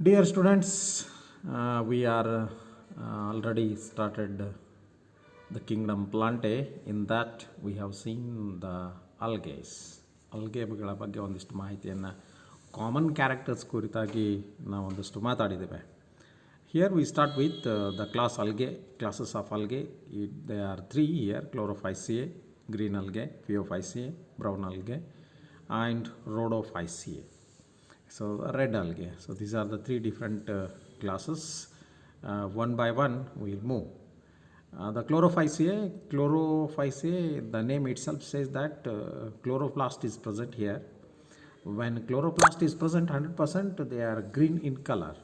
Dear students, we are already started the kingdom Plantae. In that we have seen the algae. ಅಲ್ಗೆಗಳ ಬಗ್ಗೆ ಒಂದಿಷ್ಟು ಮಾಹಿತಿಯನ್ನು common characters ಕುರಿತಾಗಿ ನಾವು ಒಂದಿಷ್ಟು ಮಾತಾಡಿದ್ದೇವೆ. Here we start with the class algae, classes of algae. There are three here: Chlorophyceae, green algae, Phaeophyceae, brown algae, and Rhodophyceae. So red algae. So these are the three different classes. One by one we will move. The Chlorophyceae, the name itself says that chloroplast is present here. When chloroplast is present 100%, they are green in color.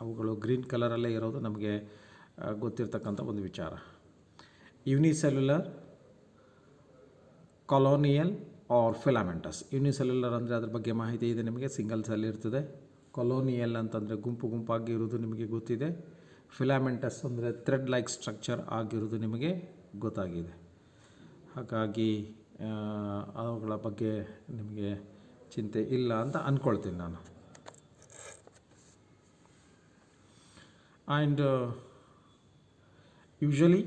ಅವುಗಳು green ಕಲರಲ್ಲೇ ಇರೋದು ನಮಗೆ ಗೊತ್ತಿರ್ತಕ್ಕಂಥ ಒಂದು ವಿಚಾರ. Unicellular, colonial or filamentous. Unicellular ಅಂದರೆ ಅದ್ರ ಬಗ್ಗೆ ಮಾಹಿತಿ ಇದೆ ನಿಮಗೆ, ಸಿಂಗಲ್ ಸೆಲ್ ಇರ್ತದೆ. ಕೊಲೋನಿಯಲ್ ಅಂತಂದರೆ ಗುಂಪು ಗುಂಪಾಗಿ ಇರೋದು ನಿಮಗೆ ಗೊತ್ತಿದೆ. ಫಿಲಾಮೆಂಟಸ್ ಅಂದರೆ ಥ್ರೆಡ್ ಲೈಕ್ ಸ್ಟ್ರಕ್ಚರ್ ಆಗಿರೋದು ನಿಮಗೆ ಗೊತ್ತಾಗಿದೆ. ಹಾಗಾಗಿ ಅವುಗಳ ಬಗ್ಗೆ ನಿಮಗೆ ಚಿಂತೆ ಇಲ್ಲ ಅಂತ ಅಂದ್ಕೊಳ್ತೀನಿ ನಾನು. And usually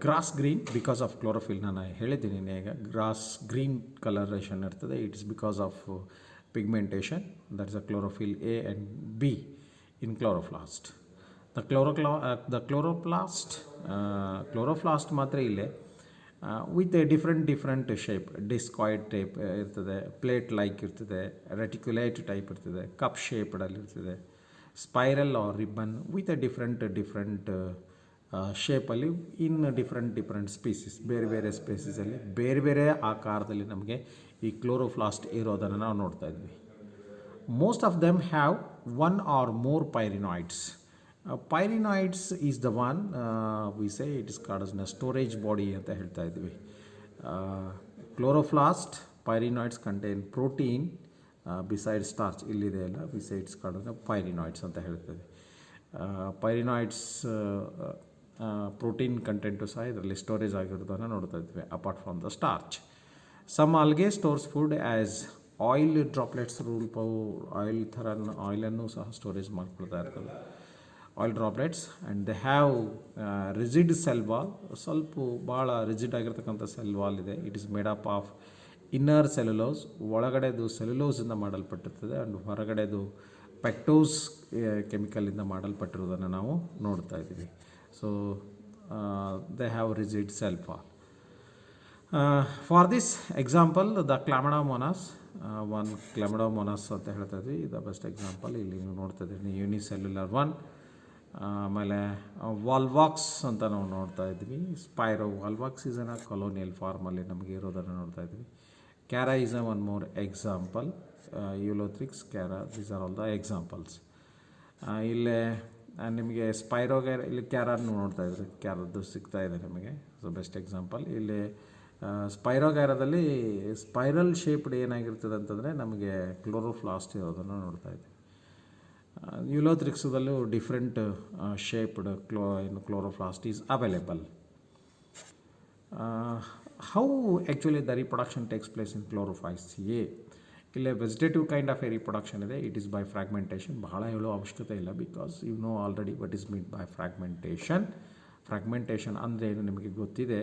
grass green because of chlorophyll. ನಾನು ಹೇಳಿದ್ದೀನಿ ಈಗ ಗ್ರಾಸ್ ಗ್ರೀನ್ ಕಲರೇಷನ್ ಇರ್ತದೆ. It is because of pigmentation. That is a chlorophyll A and B in chloroplast. the chloroplast ಮಾತ್ರ ಇಲ್ಲೇ with a different shape. Discoid type ಇರ್ತದೆ, plate like ಇರ್ತದೆ, reticulate type ಇರ್ತದೆ, cup ಶೇಪ್ಡಲ್ಲಿ ಇರ್ತದೆ, spiral or ribbon with a different ಶೇಪಲ್ಲಿ in different species. ಬೇರೆ ಬೇರೆ ಸ್ಪೀಸೀಸಲ್ಲಿ ಬೇರೆ ಬೇರೆ ಆಕಾರದಲ್ಲಿ ನಮಗೆ ಈ ಕ್ಲೋರೋಪ್ಲಾಸ್ಟ್ ಇರೋದನ್ನು ನಾವು ನೋಡ್ತಾ ಇದ್ವಿ. Most of them have one or more pyrenoids. Pyrenoids is the one we say it is called as storage body ಅಂತ ಹೇಳ್ತಾ ಇದ್ವಿ. Chloroplast pyrenoids contain protein beside starch. ಇಲ್ಲಿದೆ ಅಲ್ಲ, ಬಿಸೈಡ್ಸ್ ಕಾಲ್ಡ್ ಪೈರಿನಾಯ್ಡ್ಸ್ ಅಂತ ಹೇಳ್ತೇವೆ. ಪೈರಿನಾಯ್ಡ್ಸ್ ಪ್ರೋಟೀನ್ ಕಂಟೆಂಟು ಸಹ ಇದರಲ್ಲಿ ಸ್ಟೋರೇಜ್ ಆಗಿರೋದನ್ನು ನೋಡ್ತಾ ಇದ್ವಿ apart from the starch. Some algae stores food as oil droplets. Oil ಥರ ಆಯಿಲನ್ನು ಸಹ ಸ್ಟೋರೇಜ್ ಮಾಡ್ಕೊಳ್ತಾ ಇರ್ತದೆ, oil droplets. And they have rigid cell wall. ಸ್ವಲ್ಪ ಭಾಳ ರಿಜಿಡ್ ಆಗಿರ್ತಕ್ಕಂಥ ಸೆಲ್ ವಾಲ್ ಇದೆ. It is made up of inner cellulose. ಒಳಗಡೆದು ಸೆಲ್ಯುಲೋಸಿಂದ ಮಾಡಲ್ಪಟ್ಟಿರ್ತದೆ ಆ್ಯಂಡ್ ಹೊರಗಡೆದು ಪೆಕ್ಟೋಸ್ ಕೆಮಿಕಲಿಂದ ಮಾಡಲ್ಪಟ್ಟಿರೋದನ್ನು ನಾವು ನೋಡ್ತಾ ಇದ್ದೀವಿ. So they have rigid cell wall. For this example the Chlamydomonas. One Chlamydomonas ಅಂತ ಹೇಳ್ತಾ ಇದ್ವಿ, ದ ಬೆಸ್ಟ್ ಎಕ್ಸಾಂಪಲ್. ಇಲ್ಲಿ ನೀವು ನೋಡ್ತಾ ಇದ್ದೀವಿ ಯೂನಿಸೆಲ್ಯುಲರ್ ಒನ್. ಆಮೇಲೆ ವಾಲ್ವಾಕ್ಸ್ ಅಂತ ನಾವು ನೋಡ್ತಾ ಇದ್ವಿ. ಸ್ಪೈರೋ ವಾಲ್ವಾಕ್ಸ್ ಈಸ್ ಅನ್ ಕೊಲೋನಿಯಲ್ ಫಾರ್ಮಲ್ಲಿ ನಮಗೆ ಇರೋದನ್ನು ನೋಡ್ತಾ ಇದ್ವಿ. Chara is a one more example. Ulothrix, Chara, these are all the examples. ಇಲ್ಲೇ ನಿಮಗೆ ಸ್ಪೈರೋಗೈರ, ಇಲ್ಲಿ ಕ್ಯಾರನ್ನು ನೋಡ್ತಾ ಇದ್ರಿ, ಕ್ಯಾರದ್ದು ಸಿಗ್ತಾ ಇದೆ ನಿಮಗೆ. So best example. ಇಲ್ಲಿ ಸ್ಪೈರೋಗೈರದಲ್ಲಿ ಸ್ಪೈರಲ್ ಶೇಪ್ಡ್ ಏನಾಗಿರ್ತದೆ ಅಂತಂದರೆ ನಮಗೆ ಕ್ಲೋರೋಪ್ಲಾಸ್ಟ್ ಇರೋದನ್ನು ನೋಡ್ತಾ ಇದ್ವಿ. ಯೂಲೋಥ್ರಿಕ್ಸದಲ್ಲೂ different shaped chloroplast is available. How actually the reproduction takes place in ಕ್ಲೋರೋಫೈಸಿಯೇ. ಇಲ್ಲೇ vegetative kind of A reproduction ಇದೆ. It is by fragmentation. ಬಹಳ ಹೇಳೋ ಅವಶ್ಯಕತೆ ಇಲ್ಲ, ಬಿಕಾಸ್ ಯು ನೋ ಆಲ್ರೆಡಿ ವಟ್ is mean by fragmentation. Fragmentation ಅಂದರೆ ಏನು ನಿಮಗೆ ಗೊತ್ತಿದೆ.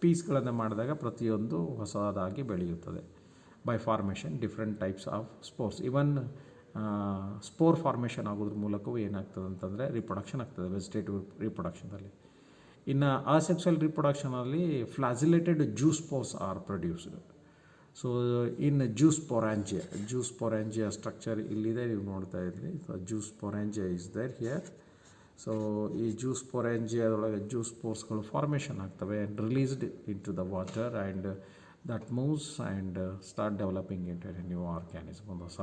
ಪೀಸ್ಗಳನ್ನು ಮಾಡಿದಾಗ ಪ್ರತಿಯೊಂದು ಹೊಸದಾಗಿ ಬೆಳೆಯುತ್ತದೆ. By formation different types of spores. Even spore formation ಆಗೋದ್ರ ಮೂಲಕವೂ ಏನಾಗ್ತದೆ ಅಂತಂದರೆ ರಿಪ್ರೊಡಕ್ಷನ್ ಆಗ್ತದೆ ವೆಜಿಟೇಟಿವ್ ರಿಪ್ರೊಡಕ್ಷನಲ್ಲಿ. ಇನ್ನು ಅಸೆಕ್ಸುವಲ್ ರಿಪ್ರೊಡಕ್ಷನಲ್ಲಿ flagellated zoospores are produced. So in zoosporangia structure ಇಲ್ಲಿದೆ, ನೀವು ನೋಡ್ತಾ ಇದ್ರಿ. So zoosporangia is there here. So ಈ ಜ್ಯೂಸ್ಪೊರಾಂಜಿಯಾದೊಳಗೆ ಜ್ಯೂಸ್ಪೋರ್ಸ್ಗಳು ಫಾರ್ಮೇಷನ್ ಆಗ್ತವೆ and released into the water and that moves and start developing into a new organism. ಒಂದು ಹೊಸ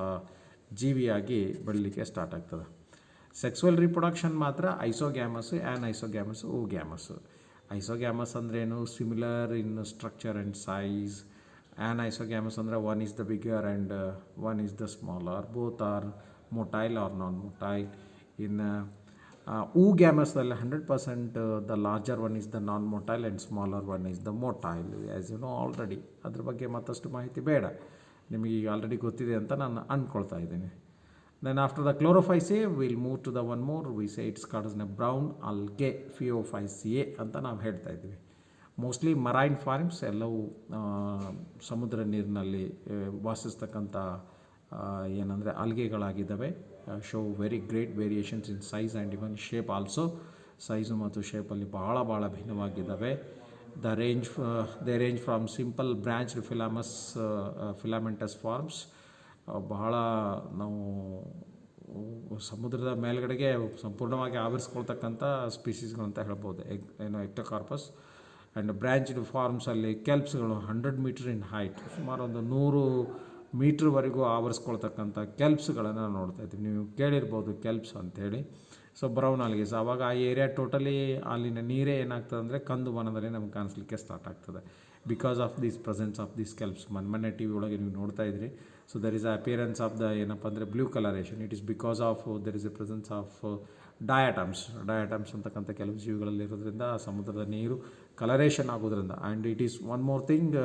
ಜೀವಿಯಾಗಿ ಬೆಳಲಿಕ್ಕೆ ಸ್ಟಾರ್ಟ್ ಆಗ್ತದೆ. ಸೆಕ್ಸುವಲ್ ರಿಪ್ರೊಡಕ್ಷನ್ ಮಾತ್ರ ಐಸೋಗ್ಯಾಮಸ್, ಆ್ಯನ್ಐಸೋಗ್ಯಾಮಸ್, ಓಗ್ಯಾಮಸ್. ಐಸೋಗ್ಯಾಮಸ್ ಅಂದ್ರೇನು? Similar in structure and size. Anisogamous ಅಂದರೆ one is the bigger and one is the smaller. Both are motile or non motile. In oogamous-ದಲ್ಲಿ 100% the larger one is the non motile and smaller one is the motile. As you know already. ಅದ್ರ ಬಗ್ಗೆ ಮತ್ತಷ್ಟು ಮಾಹಿತಿ ಬೇಡ, ನಿಮಗೆ ಈಗ already ಗೊತ್ತಿದೆ ಅಂತ ನಾನು ಅಂದ್ಕೊಳ್ತಾ ಇದ್ದೀನಿ. Then after the chlorophyceae, we'll move to the one more. We say it's called as a brown algae, Phaeophyceae ಅಂತ ನಾವು ಹೇಳ್ತಾ ಇದ್ವಿ. ಮೋಸ್ಟ್ಲಿ ಮರೈನ್ ಫಾರ್ಮ್ಸ್ ಎಲ್ಲವೂ ಸಮುದ್ರ ನೀರಿನಲ್ಲಿ ವಾಸಿಸ್ತಕ್ಕಂಥ ಏನಂದರೆ ಆಲ್ಗೆಗಳಾಗಿದ್ದಾವೆ. Show very great variations in size and even shape also. Size ಮತ್ತು ಶೇಪಲ್ಲಿ ಭಾಳ ಭಿನ್ನವಾಗಿದ್ದಾವೆ. They range from simple branched filamentous forms, ಬಹಳ ನಾವು ಸಮುದ್ರದ ಮೇಲ್ಗಡೆಗೆ ಸಂಪೂರ್ಣವಾಗಿ ಆವರಿಸ್ಕೊಳ್ತಕ್ಕಂಥ ಸ್ಪೀಸೀಸ್ಗಳಂತ ಹೇಳ್ಬೋದು. ಎಕ್ಟೋಕಾರ್ಪಸ್ ಆ್ಯಂಡ್ ಬ್ರ್ಯಾಂಚ್ಡ್ ಫಾರ್ಮ್ಸಲ್ಲಿ ಕೆಲ್ಪ್ಸ್ಗಳು 100 ಮೀಟರ್ ಇನ್ ಹೈಟ್, ಸುಮಾರು ಒಂದು 100 ಮೀಟ್ರ್ವರೆಗೂ ಆವರಿಸ್ಕೊಳ್ತಕ್ಕಂಥ ಕೆಲ್ಪ್ಸ್ಗಳನ್ನು ನೋಡ್ತಾ ಇದ್ದೀವಿ. ನೀವು ಕೇಳಿರ್ಬೋದು ಕೆಲ್ಪ್ಸ್ ಅಂಥೇಳಿ. ಸೊ ಬ್ರೌನ್ ಆಲ್ಗೇಸ್, ಆವಾಗ ಆ ಏರಿಯಾ ಟೋಟಲಿ ಅಲ್ಲಿನ ನೀರೇ ಏನಾಗ್ತದೆ ಅಂದರೆ ಕಂದು ಬಣ್ಣದಲ್ಲಿ ನಮ್ಗೆ ಕಾಣಿಸ್ಲಿಕ್ಕೆ ಸ್ಟಾರ್ಟ್ ಆಗ್ತದೆ because of this presence of this kelps. ಮೊನ್ನೆ ಟಿ ವಿ ಒಳಗೆ ನೀವು ನೋಡ್ತಾ ಇದ್ರಿ. So there is a appearance of the ಏನಪ್ಪ ಅಂದರೆ blue coloration. It is because of there is a presence of diatoms ಅಂತಕ್ಕಂಥ ಕೆಲವು ಜೀವಿಗಳಲ್ಲಿರೋದ್ರಿಂದ ಸಮುದ್ರದ ನೀರು ಕಲರೇಷನ್ ಆಗೋದ್ರಿಂದ. And it is one more thing,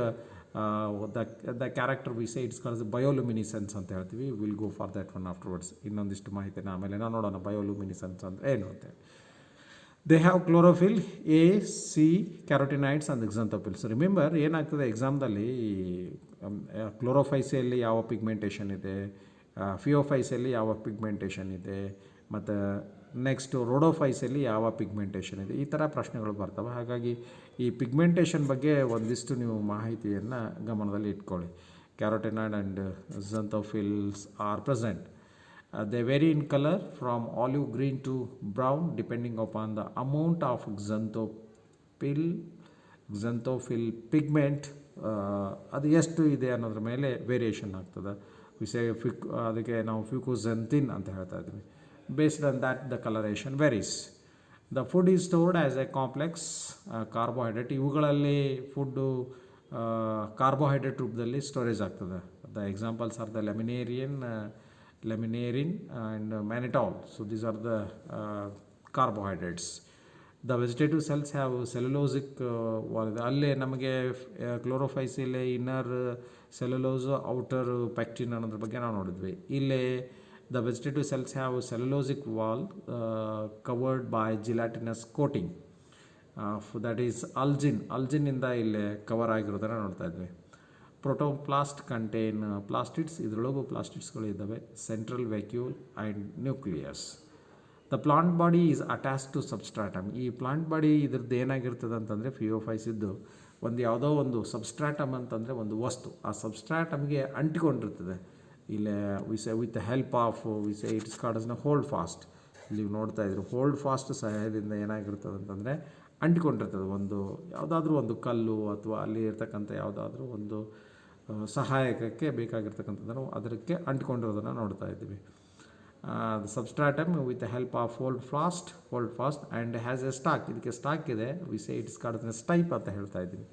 the character we say it's calls bioluminescence ಅಂತ ಹೇಳ್ತೀವಿ. Will go for that one afterwards. ಇನ್ನೊಂದಿಷ್ಟು ಮಾಹಿತಿನ ಆಮೇಲೆ ನಾವು ನೋಡೋಣ ಬಯೋಲುಮಿನಿಸೆನ್ಸ್ ಅಂದರೆ ಏನು ಅಂತೇಳಿ. They have chlorophyll, A, C, carotenoids and xanthophylls. Remember ಏನಾಗ್ತದೆ ಎಕ್ಸಾಮ್ದಲ್ಲಿ, ಕ್ಲೋರೋಫೈಸಿಯಲ್ಲಿ ಯಾವ ಪಿಗ್ಮೆಂಟೇಷನ್ ಇದೆ, ಫಿಯೋಫೈಸಲ್ಲಿ ಯಾವ ಪಿಗ್ಮೆಂಟೇಷನ್ ಇದೆ, ಮತ್ತು ನೆಕ್ಸ್ಟು ರೋಡೋಫೈಸಲ್ಲಿ ಯಾವ ಪಿಗ್ಮೆಂಟೇಷನ್ ಇದೆ, ಈ ಥರ ಪ್ರಶ್ನೆಗಳು ಬರ್ತವೆ. ಹಾಗಾಗಿ ಈ ಪಿಗ್ಮೆಂಟೇಷನ್ ಬಗ್ಗೆ ಒಂದಿಷ್ಟು ನೀವು ಮಾಹಿತಿಯನ್ನು ಗಮನದಲ್ಲಿ ಇಟ್ಕೊಳ್ಳಿ. Carotenoid and xanthophylls are present. They vary in color from olive green to brown depending upon the amount of xanthophyll pigment ಅದು ಎಷ್ಟು ಇದೆ ಅನ್ನೋದ್ರ ಮೇಲೆ ವೇರಿಯೇಷನ್ ಆಗ್ತದೆ. ಅದಕ್ಕೆ ನಾವು ಫ್ಯೂಕೋಝೆಂಥಿನ್ ಅಂತ ಹೇಳ್ತಾ ಇದ್ವಿ. Based on that the colouration varies. The food is stored as A complex carbohydrate. ಇವುಗಳಲ್ಲಿ ಫುಡ್ಡು ಕಾರ್ಬೋಹೈಡ್ರೇಟ್ ರೂಪದಲ್ಲಿ ಸ್ಟೋರೇಜ್ ಆಗ್ತದೆ. The examples are the laminarin and mannitol. So these are the carbohydrates. The vegetative cells have cellulosic wall. ಅಲ್ಲೇ ನಮಗೆ ಕ್ಲೋರೋಫೈಸಿಲೆ inner cellulose, outer pectin ಅನ್ನೋದ್ರ ಬಗ್ಗೆ ನಾವು ನೋಡಿದ್ವಿ. ಇಲ್ಲೇ the vegetative cells have cellulosic wall covered by gelatinous coating. That is ಅಲ್ಜಿನಿಂದ ಇಲ್ಲೇ ಕವರ್ ಆಗಿರೋದನ್ನು ನೋಡ್ತಾ ಇದ್ವಿ. Protoplast contain plastids. ಇದರೊಳಗೂ ಪ್ಲಾಸ್ಟಿಡ್ಸ್ಗಳು ಇದ್ದಾವೆ. Central vacuole and nucleus. The plant body is attach to substratum. ಈ ಪ್ಲಾಂಟ್ ಬಾಡಿ ಇದ್ರದ್ದು ಏನಾಗಿರ್ತದೆ ಅಂತಂದರೆ ಫಿಯೋಫೈಸಿದ್ದು ಯಾವುದೋ ಒಂದು ಸಬ್ಸ್ಟ್ರಾಟಮ್ ಅಂತಂದರೆ ಒಂದು ವಸ್ತು, ಆ ಸಬ್ಸ್ಟ್ರಾಟಮ್ಗೆ ಅಂಟಿಕೊಂಡಿರ್ತದೆ. ಇಲ್ಲೇ with help of it's called as hold fast. ಇಲ್ಲಿ ನೋಡ್ತಾ ಇದ್ರು ಹೋಲ್ಡ್ ಫಾಸ್ಟ್ ಸಹಾಯದಿಂದ ಏನಾಗಿರ್ತದೆ ಅಂತಂದರೆ ಅಂಟಿಕೊಂಡಿರ್ತದೆ. ಯಾವುದಾದ್ರೂ ಒಂದು ಕಲ್ಲು ಅಥವಾ ಅಲ್ಲಿ ಇರ್ತಕ್ಕಂಥ ಯಾವುದಾದ್ರೂ ಒಂದು ಸಹಾಯಕಕ್ಕೆ ಬೇಕಾಗಿರ್ತಕ್ಕಂಥದ್ದನ್ನು ಅದಕ್ಕೆ ಅಂಟಿಕೊಂಡಿರೋದನ್ನು ನೋಡ್ತಾ ಇದ್ದೀವಿ. The substratum with help of hold fast and has a stalk. ಇದಕ್ಕೆ ಸ್ಟಾಕ್ ಇದೆ. ಇಟ್ಸ್ ಕಾಲ್ಡ್ ಸ್ಟೈಪ್ ಅಂತ ಹೇಳ್ತಾ ಇದ್ದೀವಿ.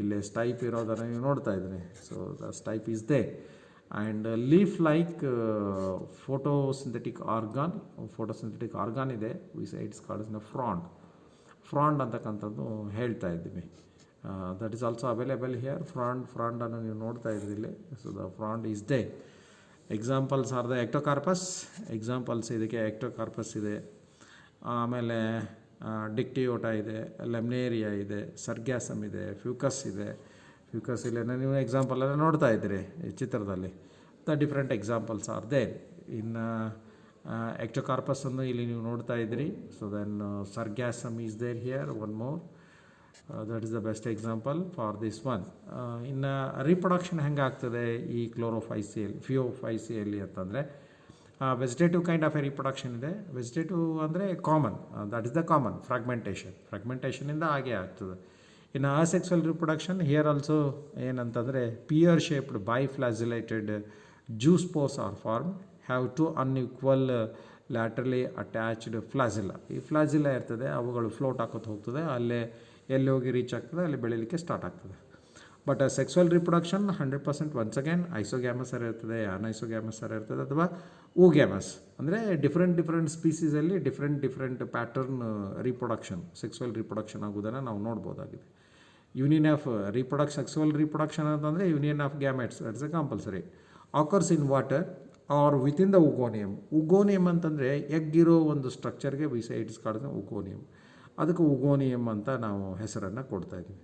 ಇಲ್ಲಿ ಸ್ಟೈಪ್ ಇರೋದನ್ನು ನೀವು ನೋಡ್ತಾ ಇದ್ದೀರಿ. So the stipe is there. And leaf like photosynthetic organ ಇದೆ. ಇಟ್ಸ್ ಕಾಲ್ಡ್ ಫ್ರಾಂಡ್ ಅಂತಕ್ಕಂಥದ್ದು ಹೇಳ್ತಾ ಇದ್ದೀವಿ. That is also available here. ಫ್ರಾಂಡನ್ನು ನೀವು ನೋಡ್ತಾ ಇದ್ರಿ ಇಲ್ಲಿ. So the frond is there. Examples are the ಇದಕ್ಕೆ ಎಕ್ಟೋಕಾರ್ಪಸ್ ಇದೆ, ಆಮೇಲೆ ಡಿಕ್ಟಿಯೋಟಾ ಇದೆ, ಲೆಮ್ನೇರಿಯಾ ಇದೆ, ಸರ್ಗ್ಯಾಸಮ್ ಇದೆ, ಫ್ಯೂಕಸ್ ಇಲ್ಲೇನ ನೀವು ಎಕ್ಸಾಂಪಲೆಲ್ಲ ನೋಡ್ತಾ ಇದ್ದೀರಿ ಈ ಚಿತ್ರದಲ್ಲಿ. The different examples are there in Ectocarpus ಅನ್ನು ಇಲ್ಲಿ ನೀವು ನೋಡ್ತಾ ಇದ್ದೀರಿ. So then Sargassum is there here one more. That is the best example for this one. ಇನ್ನು ರೀಪ್ರೊಡಕ್ಷನ್ ಹೆಂಗೆ ಆಗ್ತದೆ ಈ ಫಿಯೋಫೈಸಿಯಲ್ಲಿ ಅಂತಂದರೆ, vegetative kind of a reproduction ಇದೆ. ವೆಜಿಟೇಟಿವ್ ಅಂದರೆ common, that is the common. ಫ್ರಾಗ್ಮೆಂಟೇಷನಿಂದ ಹಾಗೆ ಆಗ್ತದೆ. ಇನ್ನು ಅಸೆಕ್ಸುವಲ್ ರೀಪ್ರೊಡಕ್ಷನ್ ಹಿಯರ್ ಆಲ್ಸೋ ಏನಂತಂದರೆ pear shaped biflagellated zoospores are form, have to unequal ಲ್ಯಾಟ್ರಲಿ attached ಫ್ಲಾಜಿಲ್ಲಾ. ಈ ಫ್ಲಾಜಿಲ್ಲಾ ಇರ್ತದೆ, ಅವುಗಳು ಫ್ಲೋಟ್ ಹಾಕೋದು ಹೋಗ್ತದೆ, ಅಲ್ಲೇ ಎಲ್ಲಿ ಹೋಗಿ ರೀಚ್ ಆಗ್ತದೆ ಅಲ್ಲಿ ಬೆಳೀಲಿಕ್ಕೆ ಸ್ಟಾರ್ಟ್ ಆಗ್ತದೆ. But sexual reproduction 100% once again isogamous ಇರ್ತದೆ, ಅನ್ಐಸೋಗ್ಯಾಮಸ್ ಇರ್ತದೆ, ಅಥವಾ ಓಗ್ಯಾಮಸ್. ಅಂದರೆ ಡಿಫ್ರೆಂಟ್ ಸ್ಪೀಸೀಸಲ್ಲಿ ಡಿಫ್ರೆಂಟ್ ಪ್ಯಾಟರ್ನ್ ಸೆಕ್ಸುವಲ್ ರೀಪ್ರೊಡಕ್ಷನ್ ಆಗೋದನ್ನು ನಾವು ನೋಡ್ಬೋದಾಗಿದೆ. ಯೂನಿಯನ್ ಆಫ್ ಸೆಕ್ಸುವಲ್ ರೀಪ್ರೊಡಕ್ಷನ್ ಅಂತಂದರೆ union of gametes, it's a compulsory. Occurs in water or within the oogonium. Oogonium ಅಂತಂದರೆ ಎಗ್ಗಿರೋ ಒಂದು ಸ್ಟ್ರಕ್ಚರ್ಗೆ we say it is called oogonium. ಅದಕ್ಕೆ ಉಗೋನಿಯಮ್ ಅಂತ ನಾವು ಹೆಸರನ್ನು ಕೊಡ್ತಾಯಿದ್ವಿ.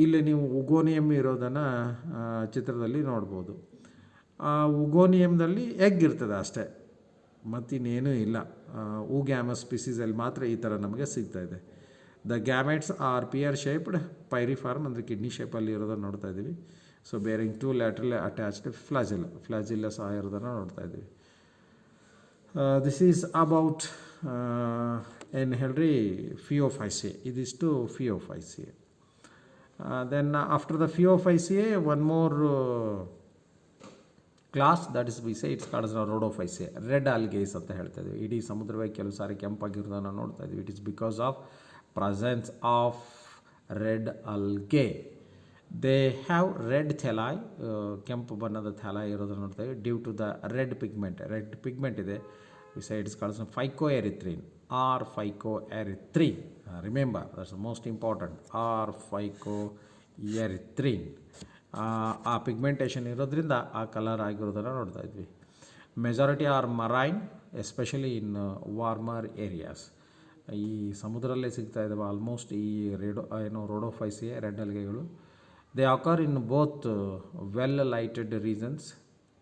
ಇಲ್ಲಿ ನೀವು ಉಗೋನಿಯಮ್ ಇರೋದನ್ನು ಚಿತ್ರದಲ್ಲಿ ನೋಡ್ಬೋದು. ಆ ಉಗೋನಿಯಮ್ದಲ್ಲಿ ಎಗ್ ಇರ್ತದೆ ಅಷ್ಟೇ, ಮತ್ತಿನ್ನೇನೂ ಇಲ್ಲ. ಊಗ್ಯಾಮಸ್ ಸ್ಪೀಸೀಸಲ್ಲಿ ಮಾತ್ರ ಈ ಥರ ನಮಗೆ ಸಿಗ್ತಾಯಿದೆ. The gametes are pear shaped pyriform, ಅಂದರೆ ಕಿಡ್ನಿ ಶೇಪಲ್ಲಿ ಇರೋದನ್ನು ನೋಡ್ತಾ ಇದ್ದೀವಿ. So bearing two lateral attached flagella ಸಹ ಇರೋದನ್ನು ನೋಡ್ತಾ ಇದ್ದೀವಿ. ದಿಸ್ ಈಸ್ ಅಬೌಟ್ ಏನು ಹೇಳ್ರಿ ಫಿಯೋಫೈಸಿಯೆ. ಇದಿಷ್ಟು Phaeophyceae. Then after the Phaeophyceae one more class that is we say it's called Rhodophyceae. Red algaes ಅಂತ ಹೇಳ್ತಾ ಇದ್ವಿ. ಇಡೀ ಸಮುದ್ರವೇ ಕೆಲವು ಸಾರಿ ಕೆಂಪಾಗಿರೋದನ್ನು ನೋಡ್ತಾ ಇದ್ವಿ. It is because of presence of red algae. They have red thalli, ಕೆಂಪು ಬಣ್ಣದ ಥ್ಯಾಲಾಯ್ ಇರೋದನ್ನು ನೋಡ್ತೇವೆ. Due to the red pigment ಇದೆ. We say it's called phycoerythrin or phycoerythrin. Remember that's most important, or phycoerythrin. ಆ pigmentation ಇರೋದ್ರಿಂದ ಆ colour ಆಗಿರೋದನ್ನು ನೋಡ್ತಾ ಇದ್ವಿ. Majority are marine, especially in warmer areas. ಈ ಸಮುದ್ರಲ್ಲೇ ಸಿಗ್ತಾ ಇದ್ದಾವೆ ಆಲ್ಮೋಸ್ಟ್ ಈ ರೋಡೋಫೈಸಿಯೆ ರೆಡ್ ಆಲ್ಗೆಗಳು. They occur in both well lighted regions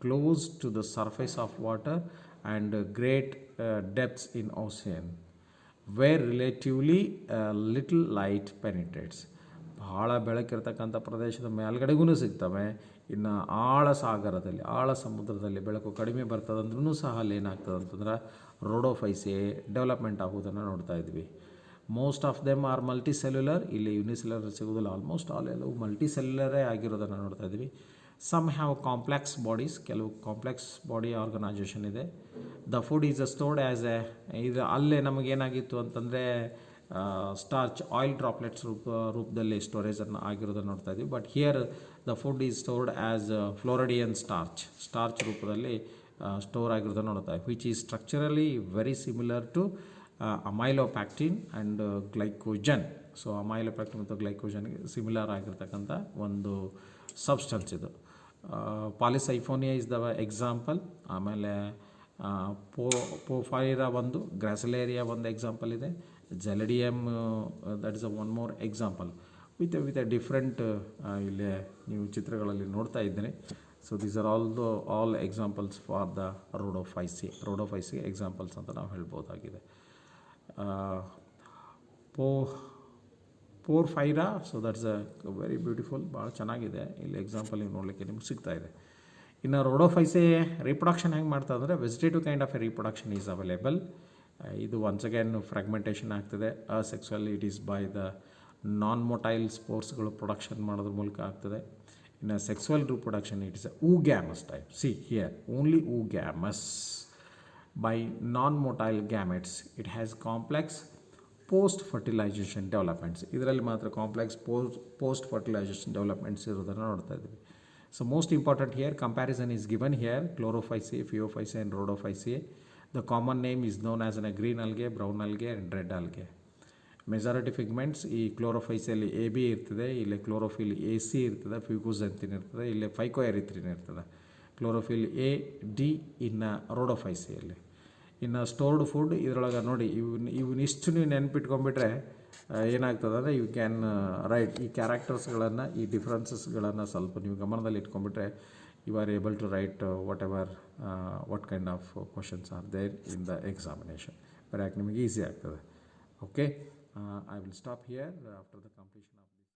close to the surface of water and great depths in ocean where relatively little light penetrates. ಭಾಳ ಬೆಳಕಿರ್ತಕ್ಕಂಥ ಪ್ರದೇಶದ ಮೇಲ್ಗಡೆಗೂ ಸಿಗ್ತವೆ. ಇನ್ನು ಆಳ ಸಮುದ್ರದಲ್ಲಿ ಬೆಳಕು ಕಡಿಮೆ ಬರ್ತದಂದ್ರೂ ಸಹ ಅಲ್ಲಿ ಏನಾಗ್ತದೆ ಅಂತಂದ್ರೆ ರೋಡೋಫೈಸಿಯೆ ಡೆವಲಪ್ಮೆಂಟ್ ಆಗೋದನ್ನು ನೋಡ್ತಾ ಇದ್ವಿ. Most of them are multi cellular. ಇಲ್ಲಿ ಯುನಿಸೆಲ್ಯುಲರ್ ಸಿಗೋದಿಲ್ಲ, ಆಲ್ಮೋಸ್ಟ್ ಆಲ್ ಎಲ್ಲವೂ ಮಲ್ಟಿ ಸೆಲ್ಯುಲರೇ ಆಗಿರೋದನ್ನು ನೋಡ್ತಾ ಇದ್ವಿ. ಸಮ್ ಹ್ಯಾವ್ ಕಾಂಪ್ಲೆಕ್ಸ್ ಬಾಡೀಸ್, ಕೆಲವು ಕಾಂಪ್ಲೆಕ್ಸ್ ಬಾಡಿ ಆರ್ಗನೈಜೇಷನ್ ಇದೆ. The food is stored as ಇದು ಅಲ್ಲೇ ನಮಗೇನಾಗಿತ್ತು ಅಂತಂದರೆ ಸ್ಟಾರ್ಚ್, ಆಯಿಲ್ ಡ್ರಾಪ್ಲೆಟ್ಸ್ ರೂಪದಲ್ಲಿ ಸ್ಟೋರೇಜನ್ನು ಆಗಿರೋದನ್ನು ನೋಡ್ತಾ ಇದ್ವಿ. But here the food is stored as floridean starch ರೂಪದಲ್ಲಿ ಸ್ಟೋರ್ ಆಗಿರೋದನ್ನು ನೋಡ್ತಾ ಇದ್ವಿ. Which is structurally very similar to amylopectin and glycogen. So amylopectin ಮತ್ತು ಗ್ಲೈಕೋಜನ್ಗೆ ಸಿಮಿಲರ್ ಆಗಿರ್ತಕ್ಕಂಥ ಒಂದು ಸಬ್ಸ್ಟೆನ್ಸ್ ಇದು. Polysiphonia is the example. ಆಮೇಲೆ ಪೋಫೈರಾ ಒಂದು, ಗ್ರಾಸಿಲೇರಿಯಾ ಒಂದು ಎಕ್ಸಾಂಪಲ್ ಇದೆ. Gelidium that is one more example with a different ಇಲ್ಲಿ ನೀವು ಚಿತ್ರಗಳಲ್ಲಿ ನೋಡ್ತಾ ಇದ್ದೀನಿ. So these are all examples for the Rhodophyceae examples ಅಂತ ನಾವು ಹೇಳ್ಬೋದಾಗಿದೆ. Porphyra, so that's a very beautiful, ಭಾಳ ಚೆನ್ನಾಗಿದೆ. ಇಲ್ಲಿ ಎಕ್ಸಾಂಪಲ್ ನೀವು ನೋಡಲಿಕ್ಕೆ ನಿಮ್ಗೆ ಸಿಗ್ತಾ ಇದೆ. ಇನ್ನು ರೋಡೋಫೈಸಿಯೆ ರೀಪ್ರೊಡಕ್ಷನ್ ಹೆಂಗೆ ಮಾಡ್ತಾ ಅಂದರೆ vegetative kind of a reproduction is available. ಇದು ಒನ್ಸ್ ಅಗೇನ್ ಫ್ರಾಗ್ಮೆಂಟೇಷನ್ ಆಗ್ತದೆ. Sexual it is by the non motile ಸ್ಪೋರ್ಸ್ಗಳು ಪ್ರೊಡಕ್ಷನ್ ಮಾಡೋದ್ರ ಮೂಲಕ ಆಗ್ತದೆ. ಇನ್ನು sexual reproduction it is oogamous type. See here only oogamous by non-motile gametes. It has complex post-fertilization developments. ಇದರಲ್ಲಿ ಮಾತ್ರ complex post-fertilization developments ಇರೋದನ್ನು ನೋಡ್ತಾ ಇದ್ದೀವಿ. So most important here, comparison is given here, chlorophyceae, phaeophyceae and rhodophyceae. The common name is known as a green algae, brown algae and red algae. Majority pigments ಈ ಕ್ಲೋರೋಫೈಸಿಯಲ್ಲಿ A B ಇರ್ತದೆ, ಇಲ್ಲಿ chlorophyll A C ಇರ್ತದೆ, ಫ್ಯೂಕೋಸೆಂಥಿನ್ ಇರ್ತದೆ, ಇಲ್ಲಿ ಫೈಕೋಎರಿಥ್ರಿನ್ ಇರ್ತದೆ. Chlorophyll A D ಇನ್ನು ರೋಡೋಫೈಸಿಯಲ್ಲಿ. ಇನ್ನು ಸ್ಟೋರ್ಡ್ ಫುಡ್ ಇದರೊಳಗೆ ನೋಡಿ ಇವನಿಷ್ಟು ನೀವು ನೆನಪಿಟ್ಕೊಂಡ್ಬಿಟ್ರೆ ಏನಾಗ್ತದೆ ಅಂದರೆ ಯು ಕ್ಯಾನ್ ರೈಟ್ ಈ ಕ್ಯಾರೆಕ್ಟರ್ಸ್ಗಳನ್ನು, ಈ ಡಿಫ್ರೆನ್ಸಸ್ಗಳನ್ನು ಸ್ವಲ್ಪ ನೀವು ಗಮನದಲ್ಲಿ ಇಟ್ಕೊಂಡ್ಬಿಟ್ರೆ you are able to write what kind of questions are there in the examination. ಬರೆಯೋಕ್ಕೆ ನಿಮಗೆ ಈಸಿ ಆಗ್ತದೆ. Okay, I will stop here after the completion of